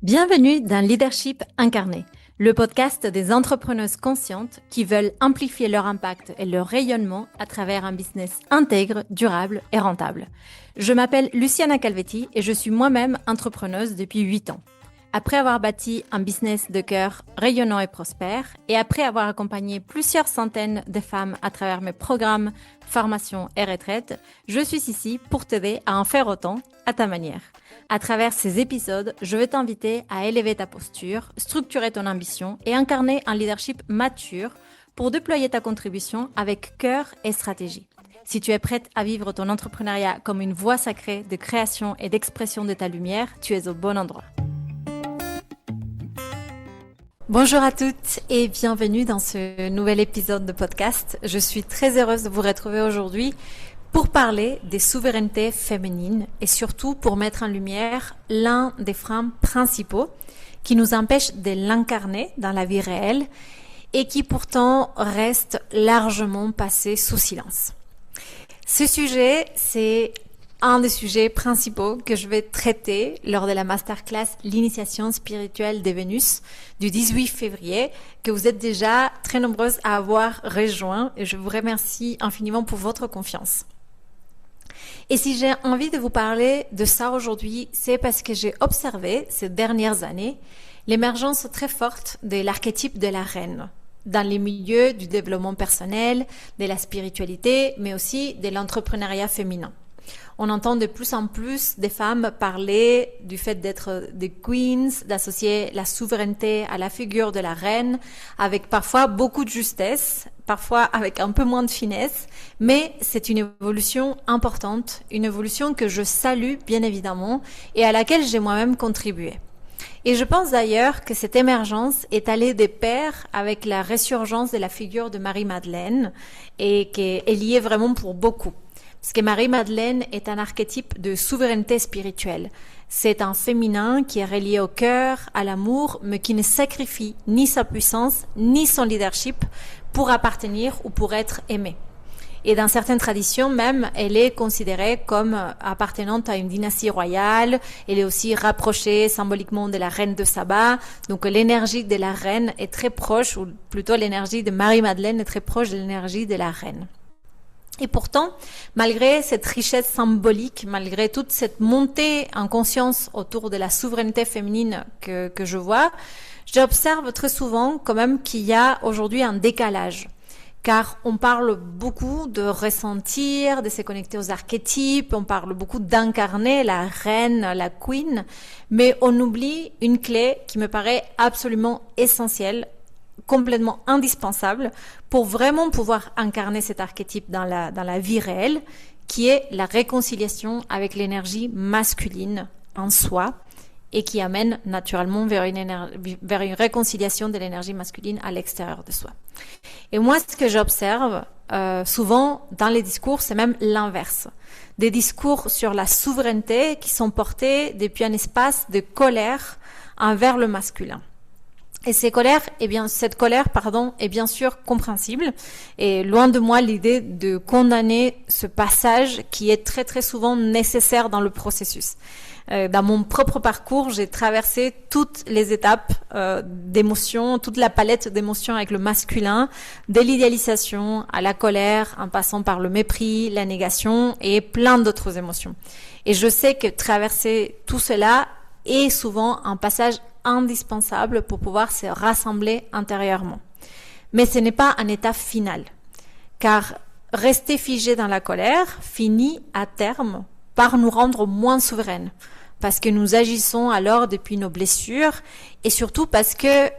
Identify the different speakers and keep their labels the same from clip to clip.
Speaker 1: Bienvenue dans Leadership Incarné, le podcast des entrepreneuses conscientes qui veulent amplifier leur impact et leur rayonnement à travers un business intègre, durable et rentable. Je m'appelle Luciana Calvetti et je suis moi-même entrepreneuse depuis 8 ans. Après avoir bâti un business de cœur rayonnant et prospère, et après avoir accompagné plusieurs centaines de femmes à travers mes programmes, formations et retraites, je suis ici pour t'aider à en faire autant à ta manière. À travers ces épisodes, je vais t'inviter à élever ta posture, structurer ton ambition et incarner un leadership mature pour déployer ta contribution avec cœur et stratégie. Si tu es prête à vivre ton entrepreneuriat comme une voie sacrée de création et d'expression de ta lumière, tu es au bon endroit. Bonjour à toutes et bienvenue dans ce nouvel épisode de podcast. Je suis très heureuse de vous retrouver aujourd'hui pour parler des souverainetés féminines et surtout pour mettre en lumière l'un des freins principaux qui nous empêchent de l'incarner dans la vie réelle et qui pourtant reste largement passé sous silence. Ce sujet, c'est un des sujets principaux que je vais traiter lors de la masterclass L'initiation spirituelle de Vénus du 18 février, que vous êtes déjà très nombreuses à avoir rejoint et je vous remercie infiniment pour votre confiance. Et si j'ai envie de vous parler de ça aujourd'hui, c'est parce que j'ai observé ces dernières années l'émergence très forte de l'archétype de la reine dans les milieux du développement personnel, de la spiritualité, mais aussi de l'entrepreneuriat féminin. On entend de plus en plus des femmes parler du fait d'être des queens, d'associer la souveraineté à la figure de la reine, avec parfois beaucoup de justesse, parfois avec un peu moins de finesse, mais c'est une évolution importante, une évolution que je salue bien évidemment et à laquelle j'ai moi-même contribué. Et je pense d'ailleurs que cette émergence est allée de pair avec la résurgence de la figure de Marie-Madeleine et qu'elle est liée vraiment pour beaucoup. Parce que Marie-Madeleine est un archétype de souveraineté spirituelle. C'est un féminin qui est relié au cœur, à l'amour, mais qui ne sacrifie ni sa puissance, ni son leadership pour appartenir ou pour être aimé. Et dans certaines traditions même, elle est considérée comme appartenant à une dynastie royale. Elle est aussi rapprochée symboliquement de la reine de Saba. Donc l'énergie de la reine est très proche, ou plutôt l'énergie de Marie-Madeleine est très proche de l'énergie de la reine. Et pourtant, malgré cette richesse symbolique, malgré toute cette montée en conscience autour de la souveraineté féminine que je vois, j'observe très souvent quand même qu'il y a aujourd'hui un décalage. Car on parle beaucoup de ressentir, de se connecter aux archétypes, on parle beaucoup d'incarner la reine, la queen, mais on oublie une clé qui me paraît absolument essentielle, complètement indispensable pour vraiment pouvoir incarner cet archétype dans la vie réelle, qui est la réconciliation avec l'énergie masculine en soi et qui amène naturellement vers une réconciliation de l'énergie masculine à l'extérieur de soi. Et moi, ce que j'observe souvent dans les discours, c'est même l'inverse. Des discours sur la souveraineté qui sont portés depuis un espace de colère envers le masculin. Et cette colère est bien sûr compréhensible. Et loin de moi l'idée de condamner ce passage qui est très très souvent nécessaire dans le processus. Dans mon propre parcours, j'ai traversé toutes les étapes d'émotions, toute la palette d'émotions avec le masculin, de l'idéalisation à la colère, en passant par le mépris, la négation et plein d'autres émotions. Et je sais que traverser tout cela est souvent un passage indispensable pour pouvoir se rassembler intérieurement. Mais ce n'est pas un état final, car rester figé dans la colère finit à terme par nous rendre moins souveraines, parce que nous agissons alors depuis nos blessures et surtout parce que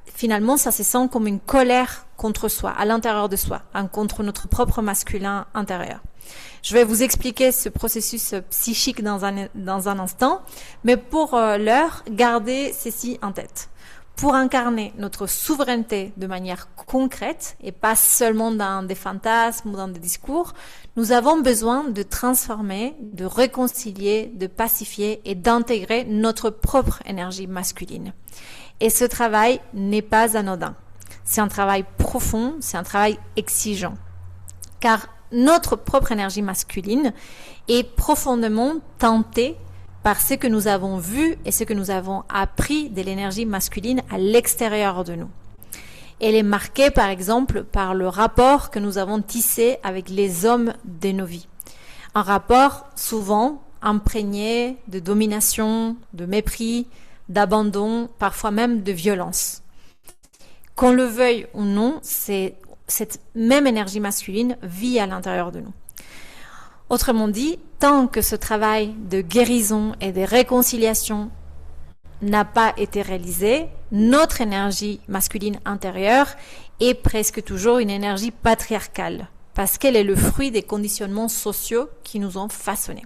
Speaker 1: finalement ça se sent comme une colère contre soi, à l'intérieur de soi, contre notre propre masculin intérieur. Je vais vous expliquer ce processus psychique dans un instant, mais pour l'heure, gardez ceci en tête. Pour incarner notre souveraineté de manière concrète et pas seulement dans des fantasmes ou dans des discours, nous avons besoin de transformer, de réconcilier, de pacifier et d'intégrer notre propre énergie masculine. Et ce travail n'est pas anodin. C'est un travail profond, c'est un travail exigeant. Car notre propre énergie masculine est profondément teintée par ce que nous avons vu et ce que nous avons appris de l'énergie masculine à l'extérieur de nous. Elle est marquée, par exemple, par le rapport que nous avons tissé avec les hommes de nos vies. Un rapport souvent imprégné de domination, de mépris, d'abandon, parfois même de violence. Qu'on le veuille ou non, cette même énergie masculine vit à l'intérieur de nous. Autrement dit, tant que ce travail de guérison et de réconciliation n'a pas été réalisé, notre énergie masculine intérieure est presque toujours une énergie patriarcale, parce qu'elle est le fruit des conditionnements sociaux qui nous ont façonnés.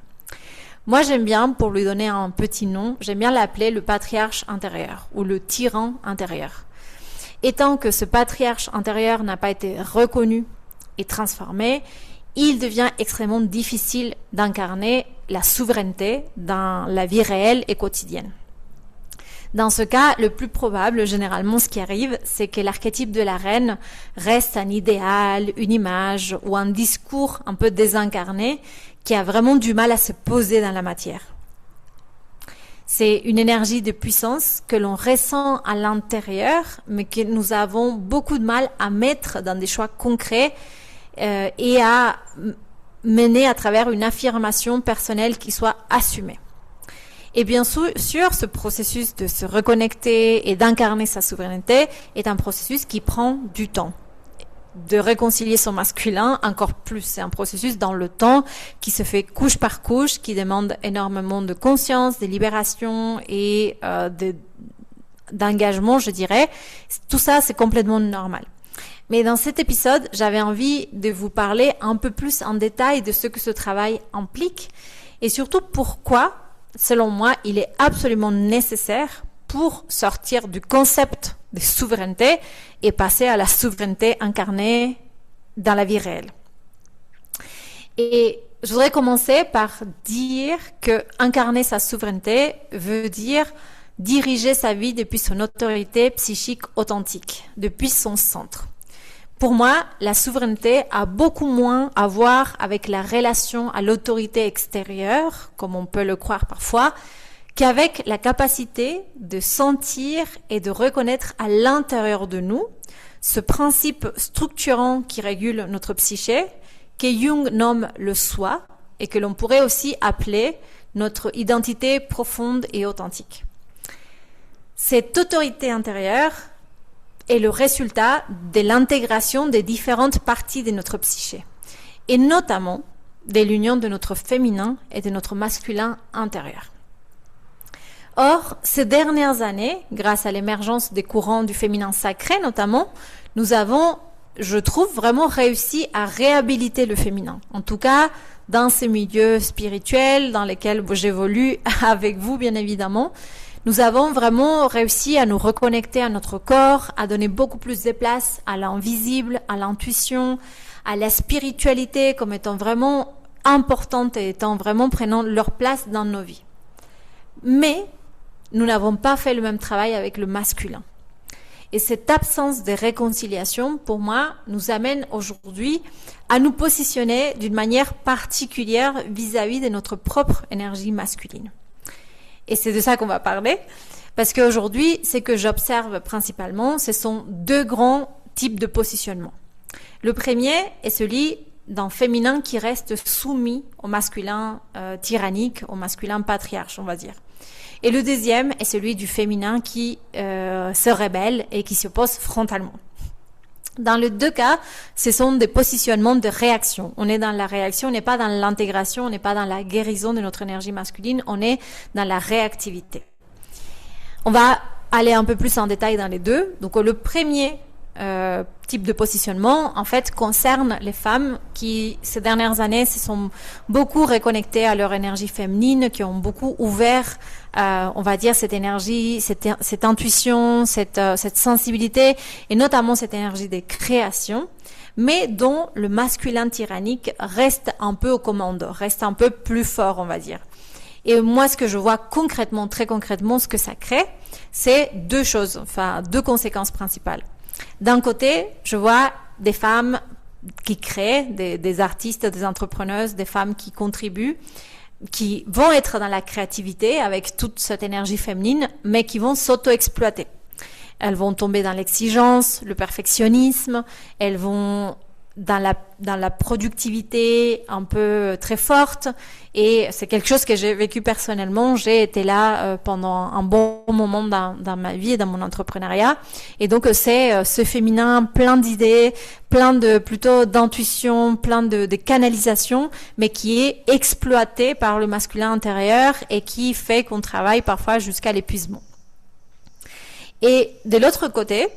Speaker 1: Moi, j'aime bien, pour lui donner un petit nom, j'aime bien l'appeler le patriarche intérieur ou le tyran intérieur. Et tant que ce patriarche intérieur n'a pas été reconnu et transformé, il devient extrêmement difficile d'incarner la souveraineté dans la vie réelle et quotidienne. Dans ce cas, le plus probable, généralement, ce qui arrive, c'est que l'archétype de la reine reste un idéal, une image ou un discours un peu désincarné qui a vraiment du mal à se poser dans la matière. C'est une énergie de puissance que l'on ressent à l'intérieur, mais que nous avons beaucoup de mal à mettre dans des choix concrets et à mener à travers une affirmation personnelle qui soit assumée. Et bien sûr, ce processus de se reconnecter et d'incarner sa souveraineté est un processus qui prend du temps. De réconcilier son masculin, encore plus. C'est un processus dans le temps qui se fait couche par couche, qui demande énormément de conscience, de libération et d'engagement, je dirais. Tout ça, c'est complètement normal. Mais dans cet épisode, j'avais envie de vous parler un peu plus en détail de ce que ce travail implique et surtout pourquoi, selon moi, il est absolument nécessaire pour sortir du concept de souveraineté et passer à la souveraineté incarnée dans la vie réelle. Et je voudrais commencer par dire que incarner sa souveraineté veut dire diriger sa vie depuis son autorité psychique authentique, depuis son centre. Pour moi, la souveraineté a beaucoup moins à voir avec la relation à l'autorité extérieure, comme on peut le croire parfois, qu'avec la capacité de sentir et de reconnaître à l'intérieur de nous ce principe structurant qui régule notre psyché, que Jung nomme le soi et que l'on pourrait aussi appeler notre identité profonde et authentique. Cette autorité intérieure est le résultat de l'intégration des différentes parties de notre psyché, et notamment de l'union de notre féminin et de notre masculin intérieur. Or, ces dernières années, grâce à l'émergence des courants du féminin sacré notamment, nous avons, je trouve, vraiment réussi à réhabiliter le féminin. En tout cas, dans ces milieux spirituels dans lesquels j'évolue avec vous, bien évidemment, nous avons vraiment réussi à nous reconnecter à notre corps, à donner beaucoup plus de place à l'invisible, à l'intuition, à la spiritualité comme étant vraiment importante et étant vraiment prenant leur place dans nos vies. Mais nous n'avons pas fait le même travail avec le masculin. Et cette absence de réconciliation, pour moi, nous amène aujourd'hui à nous positionner d'une manière particulière vis-à-vis de notre propre énergie masculine. Et c'est de ça qu'on va parler, parce qu'aujourd'hui, ce que j'observe principalement, ce sont deux grands types de positionnement. Le premier est celui d'un féminin qui reste soumis au masculin tyrannique, au masculin patriarche, on va dire. Et le deuxième est celui du féminin qui se rebelle et qui s'oppose frontalement. Dans les deux cas, ce sont des positionnements de réaction. On est dans la réaction, on n'est pas dans l'intégration, on n'est pas dans la guérison de notre énergie masculine, on est dans la réactivité. On va aller un peu plus en détail dans les deux. Donc le premier type de positionnement, en fait, concerne les femmes qui, ces dernières années, se sont beaucoup reconnectées à leur énergie féminine, qui ont beaucoup ouvert, on va dire, cette énergie, cette intuition, cette sensibilité, et notamment cette énergie de création, mais dont le masculin tyrannique reste un peu aux commandes, reste un peu plus fort, on va dire. Et moi, ce que je vois concrètement, très concrètement, ce que ça crée, c'est deux choses, enfin, deux conséquences principales. D'un côté, je vois des femmes qui créent, des artistes, des entrepreneuses, des femmes qui contribuent, qui vont être dans la créativité avec toute cette énergie féminine, mais qui vont s'auto-exploiter. Elles vont tomber dans l'exigence, le perfectionnisme, elles vont dans la productivité un peu très forte, et c'est quelque chose que j'ai vécu personnellement. J'ai été là pendant un bon moment dans ma vie et dans mon entrepreneuriat, et donc c'est ce féminin plein d'idées, plein de plutôt d'intuition, plein de canalisation, mais qui est exploité par le masculin intérieur et qui fait qu'on travaille parfois jusqu'à l'épuisement. Et de l'autre côté,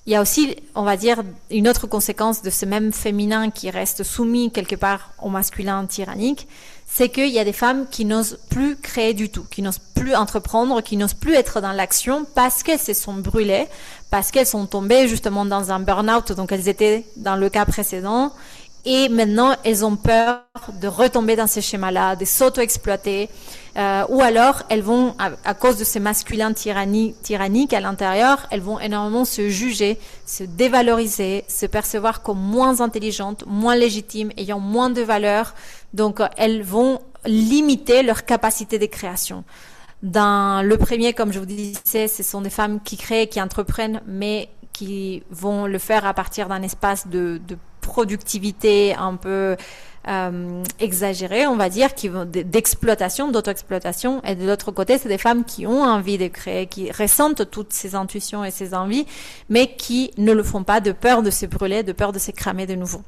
Speaker 1: il y a aussi, on va dire, une autre conséquence de ce même féminin qui reste soumis quelque part au masculin tyrannique, c'est qu'il y a des femmes qui n'osent plus créer du tout, qui n'osent plus entreprendre, qui n'osent plus être dans l'action parce qu'elles se sont brûlées, parce qu'elles sont tombées justement dans un burn-out, donc elles étaient dans le cas précédent, et maintenant elles ont peur de retomber dans ces schémas-là, de s'auto-exploiter, ou alors elles vont, à cause de ces masculins tyranniques à l'intérieur, elles vont énormément se juger, se dévaloriser, se percevoir comme moins intelligentes, moins légitimes, ayant moins de valeur. Donc elles vont limiter leur capacité de création. Dans le premier, comme je vous disais, ce sont des femmes qui créent, qui entreprennent, mais qui vont le faire à partir d'un espace de productivité un peu exagéré, on va dire, d'exploitation, d'auto-exploitation. Et de l'autre côté, c'est des femmes qui ont envie de créer, qui ressentent toutes ces intuitions et ces envies, mais qui ne le font pas de peur de se brûler, de peur de se cramer de nouveau.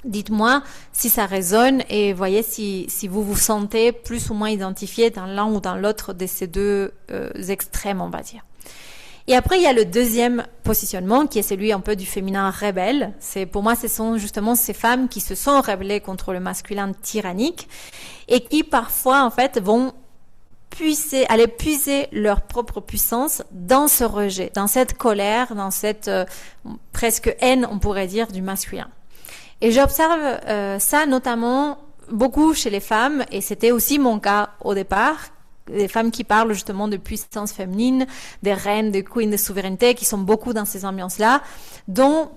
Speaker 1: Dites-moi si ça résonne et voyez si vous vous sentez plus ou moins identifié dans l'un ou dans l'autre de ces deux extrêmes, on va dire. Et après, il y a le deuxième positionnement qui est celui un peu du féminin rebelle. Pour moi, ce sont justement ces femmes qui se sont rebellées contre le masculin tyrannique et qui parfois, en fait, vont aller puiser leur propre puissance dans ce rejet, dans cette colère, dans cette presque haine, on pourrait dire, du masculin. Et j'observe ça notamment beaucoup chez les femmes, et c'était aussi mon cas au départ, des femmes qui parlent justement de puissance féminine, des reines, des queens, de souveraineté, qui sont beaucoup dans ces ambiances-là, dont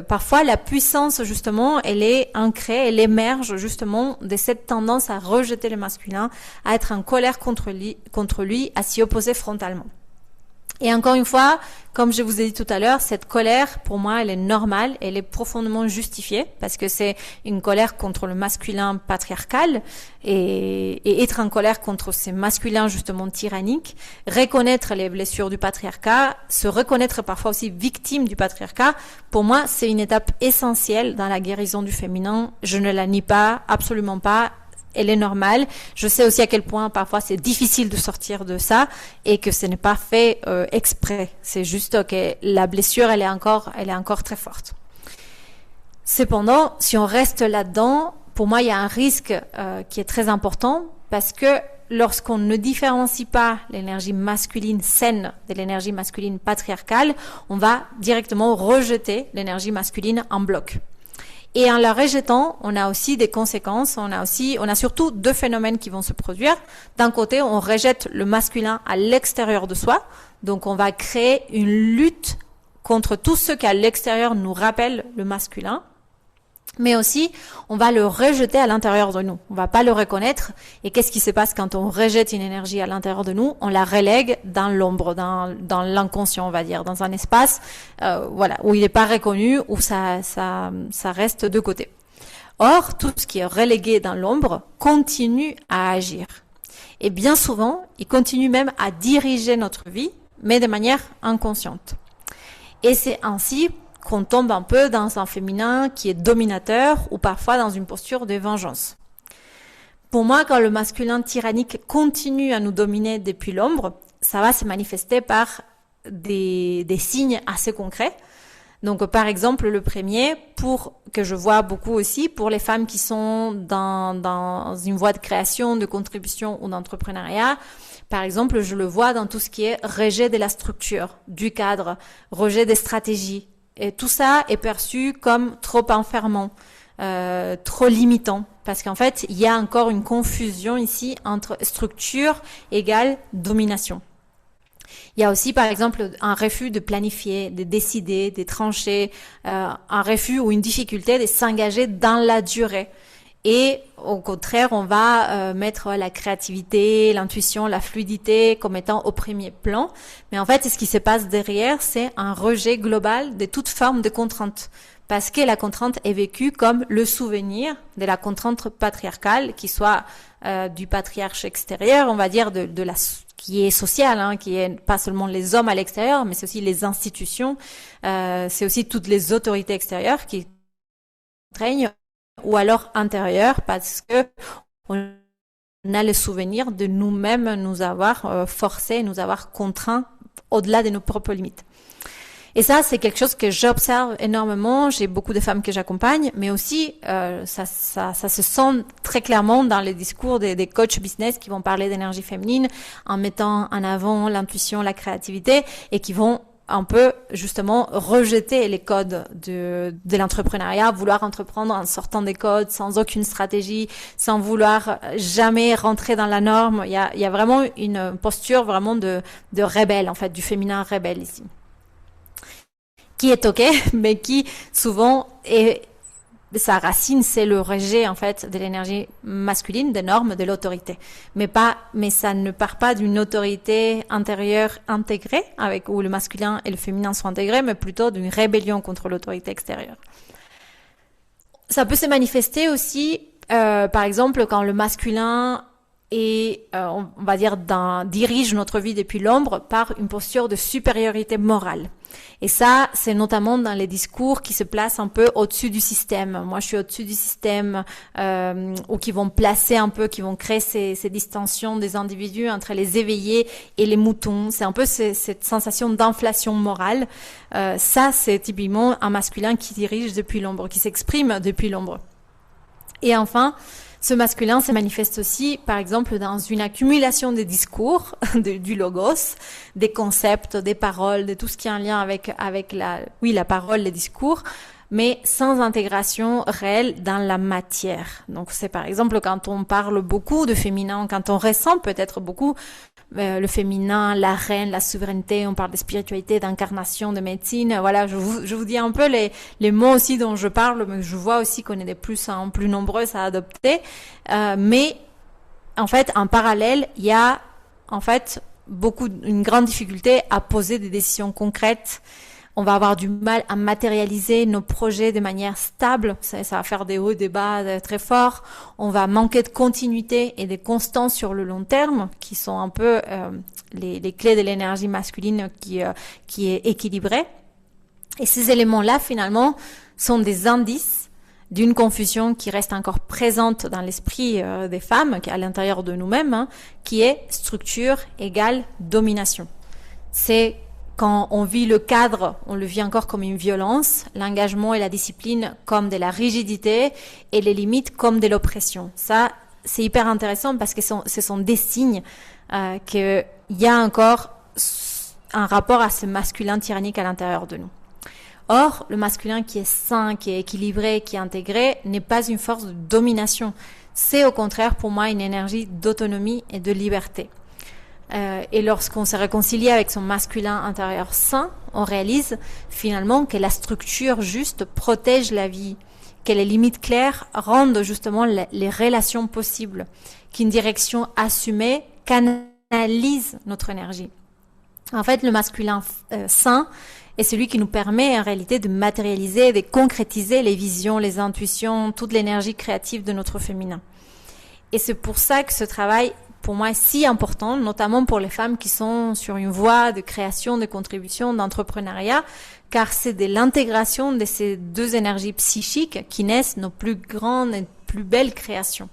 Speaker 1: parfois la puissance justement, elle est ancrée, elle émerge justement de cette tendance à rejeter le masculin, à être en colère contre lui, à s'y opposer frontalement. Et encore une fois, comme je vous ai dit tout à l'heure, cette colère, pour moi, elle est normale, elle est profondément justifiée, parce que c'est une colère contre le masculin patriarcal, et être en colère contre ces masculins justement tyranniques, reconnaître les blessures du patriarcat, se reconnaître parfois aussi victime du patriarcat, pour moi, c'est une étape essentielle dans la guérison du féminin. Je ne la nie pas, absolument pas. Elle est normale. Je sais aussi à quel point parfois c'est difficile de sortir de ça et que ce n'est pas fait exprès. C'est juste que la blessure, elle est encore très forte. Cependant, si on reste là-dedans, pour moi, il y a un risque qui est très important, parce que lorsqu'on ne différencie pas l'énergie masculine saine de l'énergie masculine patriarcale, on va directement rejeter l'énergie masculine en bloc. Et en la rejetant, on a aussi des conséquences, on a surtout deux phénomènes qui vont se produire. D'un côté, on rejette le masculin à l'extérieur de soi, donc on va créer une lutte contre tout ce qui à l'extérieur nous rappelle le masculin, mais aussi on va le rejeter à l'intérieur de nous. On va pas le reconnaître. Et qu'est-ce qui se passe quand on rejette une énergie à l'intérieur de nous? On la relègue dans l'ombre, dans l'inconscient, on va dire, dans un espace où il n'est pas reconnu, où ça reste de côté. Or, tout ce qui est relégué dans l'ombre continue à agir. Et bien souvent, il continue même à diriger notre vie, mais de manière inconsciente. Et c'est ainsi qu'on tombe un peu dans un féminin qui est dominateur, ou parfois dans une posture de vengeance. Pour moi, quand le masculin tyrannique continue à nous dominer depuis l'ombre, ça va se manifester par des signes assez concrets. Donc, par exemple, le premier, que je vois beaucoup aussi, pour les femmes qui sont dans une voie de création, de contribution ou d'entrepreneuriat, par exemple, je le vois dans tout ce qui est rejet de la structure, du cadre, rejet des stratégies. Et tout ça est perçu comme trop enfermant, trop limitant, parce qu'en fait, il y a encore une confusion ici entre structure égale domination. Il y a aussi, par exemple, un refus de planifier, de décider, de trancher, un refus ou une difficulté de s'engager dans la durée. Et au contraire, on va mettre la créativité, l'intuition, la fluidité comme étant au premier plan. Mais en fait, ce qui se passe derrière, c'est un rejet global de toute forme de contrainte. Parce que la contrainte est vécue comme le souvenir de la contrainte patriarcale, qui soit du patriarche extérieur, on va dire, de la qui est sociale, hein, qui est pas seulement les hommes à l'extérieur, mais c'est aussi les institutions, c'est aussi toutes les autorités extérieures qui règnent, ou alors intérieures, parce que on a le souvenir de nous-mêmes nous avoir forcés, nous avoir contraints au-delà de nos propres limites. Et ça, c'est quelque chose que j'observe énormément. J'ai beaucoup de femmes que j'accompagne, mais aussi ça se sent très clairement dans les discours des coachs business qui vont parler d'énergie féminine en mettant en avant l'intuition, la créativité, et qui vont un peu justement rejeter les codes de l'entrepreneuriat, vouloir entreprendre en sortant des codes, sans aucune stratégie, sans vouloir jamais rentrer dans la norme. Il y a vraiment une posture vraiment de rebelle, en fait, du féminin rebelle ici, qui est ok, mais qui souvent est sa racine, c'est le rejet en fait de l'énergie masculine, des normes, de l'autorité. Mais ça ne part pas d'une autorité intérieure intégrée, avec où le masculin et le féminin sont intégrés, mais plutôt d'une rébellion contre l'autorité extérieure. Ça peut se manifester aussi, par exemple, quand le masculin on va dire, dirige notre vie depuis l'ombre par une posture de supériorité morale. Et ça, c'est notamment dans les discours qui se placent un peu au-dessus du système. Moi, je suis au-dessus du système, ou qui vont placer un peu, qui vont créer ces distensions des individus entre les éveillés et les moutons. C'est un peu cette sensation d'inflation morale. Ça, c'est typiquement un masculin qui dirige depuis l'ombre, qui s'exprime depuis l'ombre. Et enfin, ce masculin se manifeste aussi, par exemple, dans une accumulation des discours, du logos, des concepts, des paroles, de tout ce qui est en lien avec la parole, les discours, mais sans intégration réelle dans la matière. Donc c'est par exemple quand on parle beaucoup de féminin, quand on ressent peut-être beaucoup le féminin, la reine, la souveraineté, on parle de spiritualité, d'incarnation, de médecine. Voilà, je vous dis un peu les mots aussi dont je parle, mais je vois aussi qu'on est des plus nombreux à adopter. Mais en fait, en parallèle, il y a en fait une grande difficulté à poser des décisions concrètes. On va avoir du mal à matérialiser nos projets de manière stable. Ça va faire des hauts et des bas très forts. On va manquer de continuité et de constance sur le long terme, qui sont un peu les clés de l'énergie masculine qui est équilibrée. Et ces éléments-là, finalement, sont des indices d'une confusion qui reste encore présente dans l'esprit des femmes, à l'intérieur de nous-mêmes, qui est structure égale domination. C'est quand on vit le cadre, on le vit encore comme une violence, l'engagement et la discipline comme de la rigidité et les limites comme de l'oppression. Ça, c'est hyper intéressant parce que ce sont des signes qu'il y a encore un rapport à ce masculin tyrannique à l'intérieur de nous. Or, le masculin qui est sain, qui est équilibré, qui est intégré, n'est pas une force de domination. C'est au contraire pour moi une énergie d'autonomie et de liberté. Et lorsqu'on s'est réconcilié avec son masculin intérieur sain, on réalise finalement que la structure juste protège la vie, que les limites claires rendent justement les relations possibles, qu'une direction assumée canalise notre énergie. En fait, le masculin sain est celui qui nous permet en réalité de matérialiser, de concrétiser les visions, les intuitions, toute l'énergie créative de notre féminin. Et c'est pour ça que ce travail, pour moi, est si important, notamment pour les femmes qui sont sur une voie de création, de contribution, d'entrepreneuriat, car c'est de l'intégration de ces deux énergies psychiques qui naissent nos plus grandes et plus belles créations.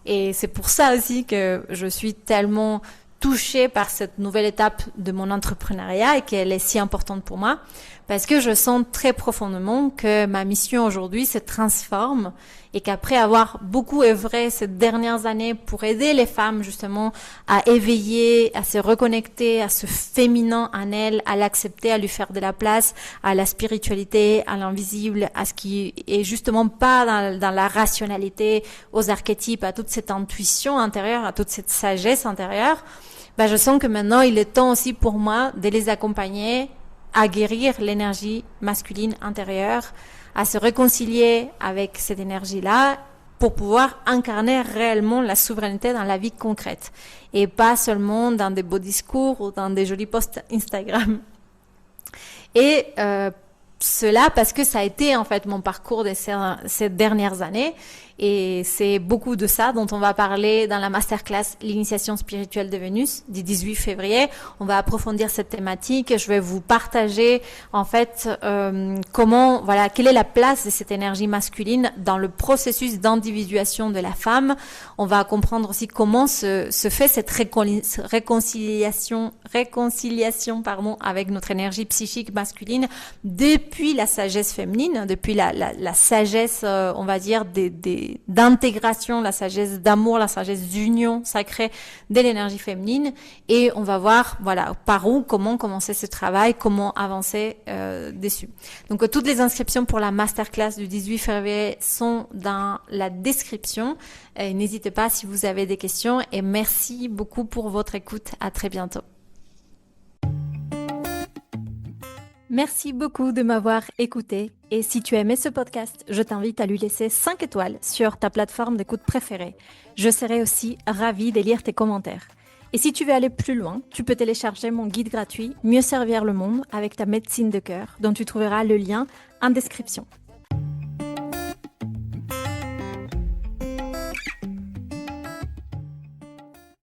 Speaker 1: Et c'est pour ça aussi que je suis tellement touchée par cette nouvelle étape de mon entrepreneuriat et qu'elle est si importante pour moi, parce que je sens très profondément que ma mission aujourd'hui se transforme et qu'après avoir beaucoup œuvré ces dernières années pour aider les femmes justement à éveiller, à se reconnecter à ce féminin en elles, à l'accepter, à lui faire de la place, à la spiritualité, à l'invisible, à ce qui est justement pas dans la rationalité, aux archétypes, à toute cette intuition intérieure, à toute cette sagesse intérieure, je sens que maintenant il est temps aussi pour moi de les accompagner à guérir l'énergie masculine intérieure, à se réconcilier avec cette énergie-là pour pouvoir incarner réellement la souveraineté dans la vie concrète et pas seulement dans des beaux discours ou dans des jolis posts Instagram. Et cela parce que ça a été en fait mon parcours de ces dernières années et c'est beaucoup de ça dont on va parler dans la masterclass L'initiation spirituelle de Vénus du 18 février. On va approfondir cette thématique. Je vais vous partager en fait quelle est la place de cette énergie masculine dans le processus d'individuation de la femme. On va comprendre aussi comment se fait cette réconciliation avec notre énergie psychique masculine depuis la sagesse féminine, depuis la sagesse, on va dire, d'intégration, la sagesse d'amour, la sagesse d'union sacrée de l'énergie féminine. Et on va voir, comment commencer ce travail, comment avancer dessus. Donc, toutes les inscriptions pour la masterclass du 18 février sont dans la description. N'hésitez pas si vous avez des questions et merci beaucoup pour votre écoute. À très bientôt. Merci beaucoup de m'avoir écouté et si tu as aimé ce podcast, je t'invite à lui laisser 5 étoiles sur ta plateforme d'écoute préférée. Je serai aussi ravie de lire tes commentaires. Et si tu veux aller plus loin, tu peux télécharger mon guide gratuit « Mieux servir le monde avec ta médecine de cœur » dont tu trouveras le lien en description.